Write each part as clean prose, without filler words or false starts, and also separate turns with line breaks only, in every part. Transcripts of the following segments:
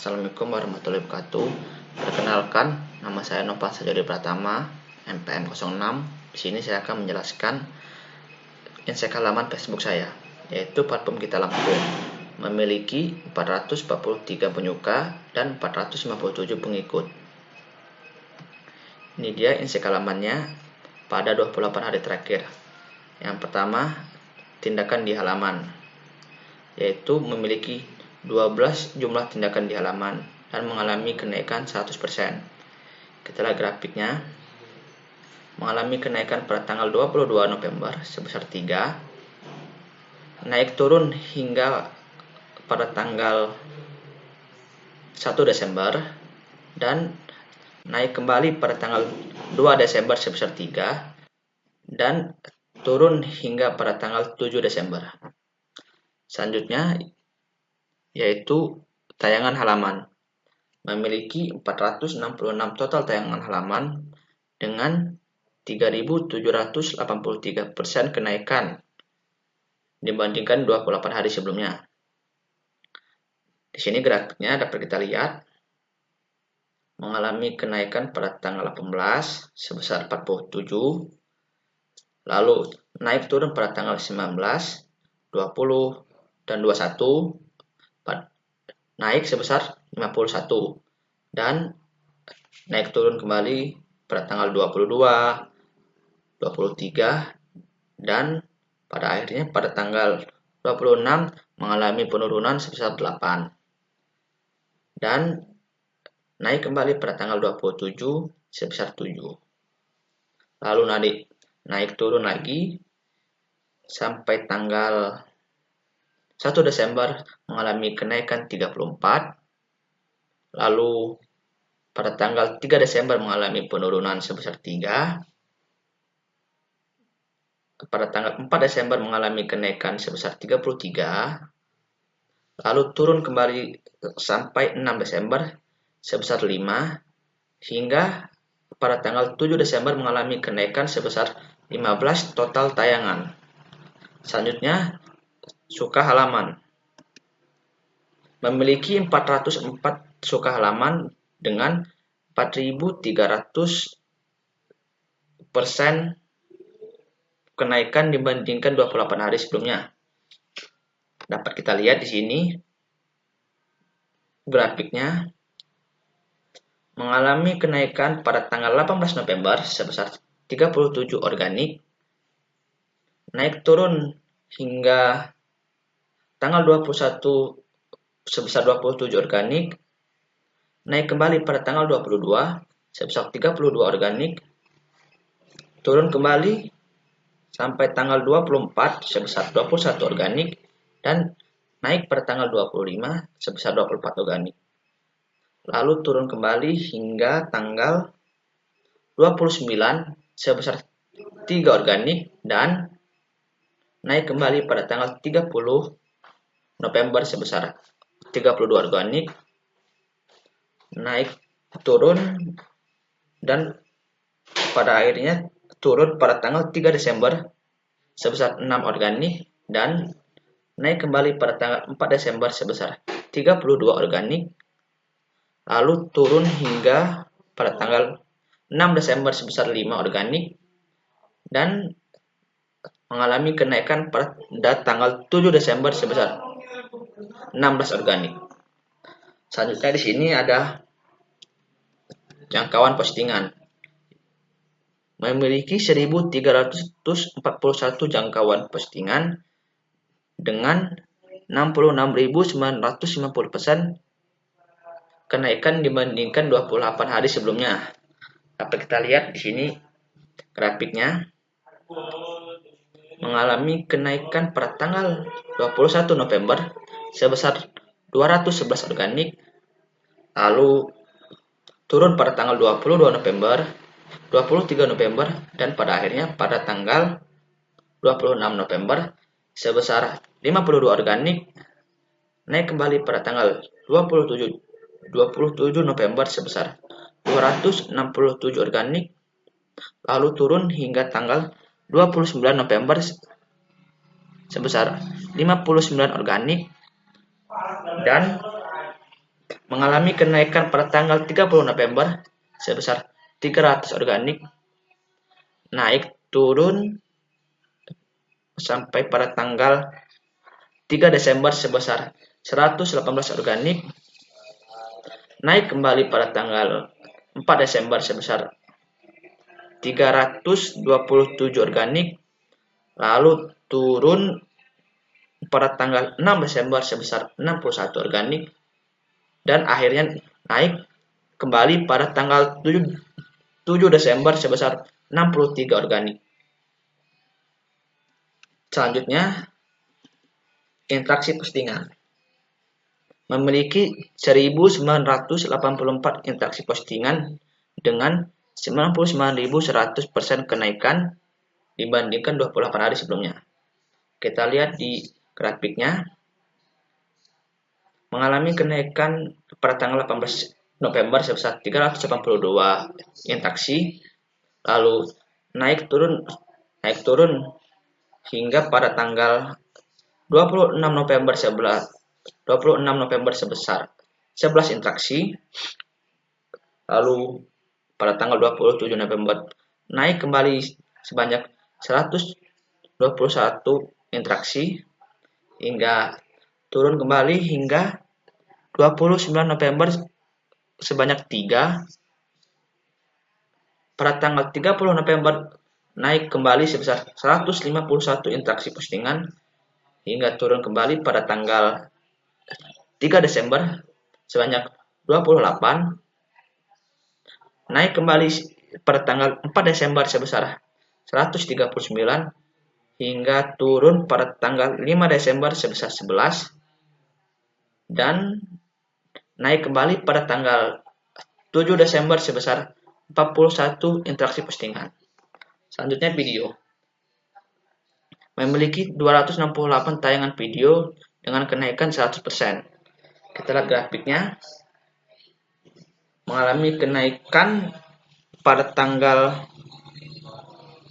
Assalamualaikum warahmatullahi wabarakatuh. Perkenalkan, nama saya Nova Sajodi Pratama, MPM 06. Di sini saya akan menjelaskan insek halaman Facebook saya, yaitu platform Kita Lampung. Memiliki 443 penyuka dan 457 pengikut. Ini dia insek halamannya pada 28 hari terakhir. Yang pertama, tindakan di halaman, yaitu memiliki 12 jumlah tindakan di halaman dan mengalami kenaikan 100%. Kita lihat grafiknya. Mengalami kenaikan pada tanggal 22 November sebesar 3. Naik turun hingga pada tanggal 1 Desember dan naik kembali pada tanggal 2 Desember sebesar 3 dan turun hingga pada tanggal 7 Desember. Selanjutnya yaitu tayangan halaman. Memiliki 466 total tayangan halaman dengan 3.783% kenaikan dibandingkan 28 hari sebelumnya. Di sini grafiknya dapat kita lihat mengalami kenaikan pada tanggal 18 sebesar 47, lalu naik turun pada tanggal 19, 20, dan 21, naik sebesar 51 dan naik turun kembali pada tanggal 22, 23 dan pada akhirnya pada tanggal 26 mengalami penurunan sebesar 8 dan naik kembali pada tanggal 27 sebesar 7. Lalu naik turun lagi sampai tanggal 1 Desember mengalami kenaikan 34, lalu pada tanggal 3 Desember mengalami penurunan sebesar 3, pada tanggal 4 Desember mengalami kenaikan sebesar 33, lalu turun kembali sampai 6 Desember sebesar 5, hingga pada tanggal 7 Desember mengalami kenaikan sebesar 15 total tayangan. Selanjutnya, suka halaman. Memiliki 404 suka halaman dengan 4.300% kenaikan dibandingkan 28 hari sebelumnya. Dapat kita lihat di sini grafiknya mengalami kenaikan pada tanggal 18 November sebesar 37 organik, naik turun hingga tanggal 21 sebesar 27 organik, naik kembali pada tanggal 22 sebesar 32 organik, turun kembali sampai tanggal 24 sebesar 21 organik, dan naik pada tanggal 25 sebesar 24 organik. Lalu turun kembali hingga tanggal 29 sebesar 3 organik dan naik kembali pada tanggal 30 November sebesar 32 organik, naik turun dan pada akhirnya turun pada tanggal 3 Desember sebesar 6 organik dan naik kembali pada tanggal 4 Desember sebesar 32 organik, lalu turun hingga pada tanggal 6 Desember sebesar 5 organik dan mengalami kenaikan pada tanggal 7 Desember sebesar 16 organik. Selanjutnya di sini ada jangkauan postingan. Memiliki 1.341 jangkauan postingan dengan 66.950% kenaikan dibandingkan 28 hari sebelumnya. Dapat kita lihat di sini grafiknya mengalami kenaikan pada tanggal 21 November sebesar 211 organik, lalu turun pada tanggal 22 November, 23 November, dan pada akhirnya pada tanggal 26 November sebesar 52 organik, naik kembali pada tanggal 27 November sebesar 267 organik, lalu turun hingga tanggal 29 November sebesar 59 organik dan mengalami kenaikan pada tanggal 30 November sebesar 300 organik, naik turun sampai pada tanggal 3 Desember sebesar 118 organik, naik kembali pada tanggal 4 Desember sebesar 327 organik, lalu turun pada tanggal 6 Desember sebesar 61 organik, dan akhirnya naik kembali pada tanggal 7 Desember sebesar 63 organik. Selanjutnya, interaksi postingan. Memiliki 1984 interaksi postingan dengan 99.100% kenaikan dibandingkan 28 hari sebelumnya. Kita lihat di grafiknya, mengalami kenaikan pada tanggal 18 November sebesar 382 interaksi, lalu naik turun hingga pada tanggal 26 November sebesar 11 interaksi, lalu pada tanggal 27 November naik kembali sebanyak 121 interaksi, hingga turun kembali hingga 29 November sebanyak 3. Pada tanggal 30 November naik kembali sebesar 151 interaksi postingan, hingga turun kembali pada tanggal 3 Desember sebanyak 28. Naik kembali pada tanggal 4 Desember sebesar 139, hingga turun pada tanggal 5 Desember sebesar 11, dan naik kembali pada tanggal 7 Desember sebesar 41 interaksi postingan. Selanjutnya video. Memiliki 268 tayangan video dengan kenaikan 100%. Kita lihat grafiknya. Mengalami kenaikan pada tanggal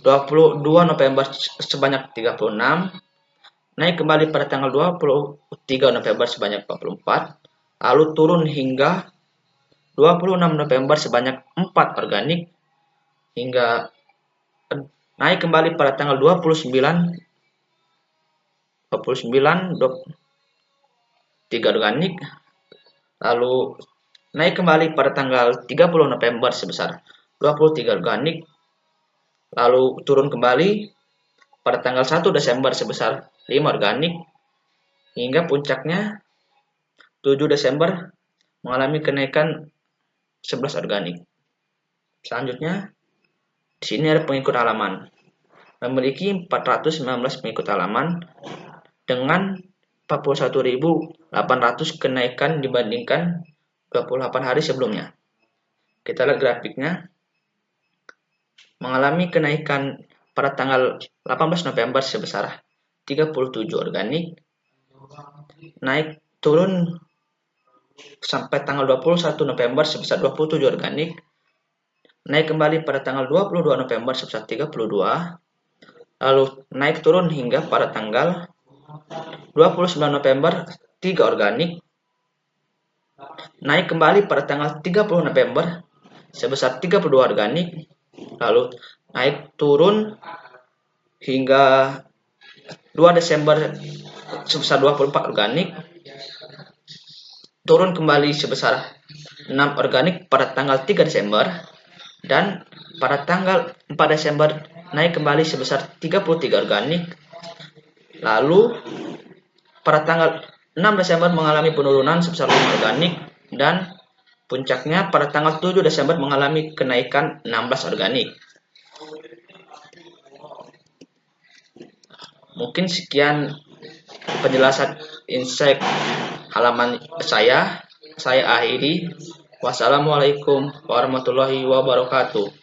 22 November sebanyak 36, naik kembali pada tanggal 23 November sebanyak 44, lalu turun hingga 26 November sebanyak 4 organik, hingga naik kembali pada tanggal 29 3 organik, lalu naik kembali pada tanggal 30 November sebesar 23 organik, lalu turun kembali pada tanggal 1 Desember sebesar 5 organik, hingga puncaknya 7 Desember mengalami kenaikan 11 organik. Selanjutnya, di sini ada pengikut halaman. Memiliki 419 pengikut halaman dengan 41.800 kenaikan dibandingkan 28 hari sebelumnya. Kita lihat grafiknya. Mengalami kenaikan pada tanggal 18 November sebesar 37 organik, naik turun sampai tanggal 21 November sebesar 27 organik, naik kembali pada tanggal 22 November sebesar 32, lalu naik turun hingga pada tanggal 29 November 3 organik, naik kembali pada tanggal 30 November sebesar 32 organik, lalu naik turun hingga 2 Desember sebesar 24 organik, turun kembali sebesar 6 organik pada tanggal 3 Desember, dan pada tanggal 4 Desember naik kembali sebesar 33 organik, lalu pada tanggal 6 Desember mengalami penurunan sebesar 5 organik, dan puncaknya pada tanggal 7 Desember mengalami kenaikan 16 organik. Mungkin sekian penjelasan insight halaman saya akhiri. Wassalamualaikum warahmatullahi wabarakatuh.